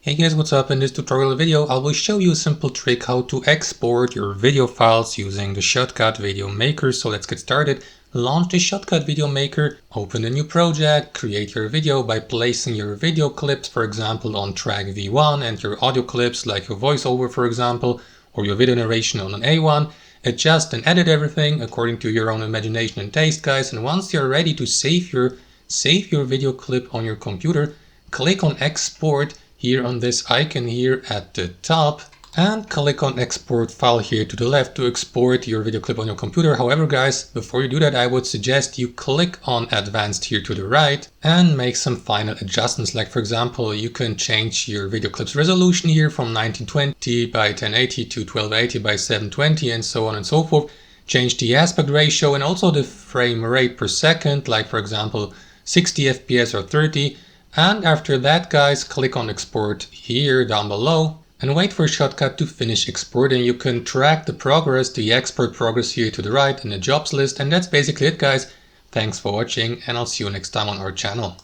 Hey guys, what's up? In this tutorial video I will show you a simple trick how to export your video files using the Shotcut video maker. So let's get started. Launch the Shotcut video maker, open a new project, create your video by placing your video clips, for example, on track V1 and your audio clips like your voiceover, for example, or your video narration on an A1. Adjust and edit everything according to your own imagination and taste, guys. And once you're ready to save your video clip on your computer, click on export here on this icon here at the top and click on export file here to the left to export your video clip on your computer. However, guys, before you do that, I would suggest you click on advanced here to the right and make some final adjustments. Like for example, you can change your video clip's resolution here from 1920 by 1080 to 1280 by 720 and so on and so forth. Change the aspect ratio and also the frame rate per second, like for example 60 FPS or 30. And after that, guys, click on export here down below and wait for Shotcut to finish exporting. You can track the progress, the export progress here to the right in the jobs list. And that's basically it, guys. Thanks for watching and I'll see you next time on our channel.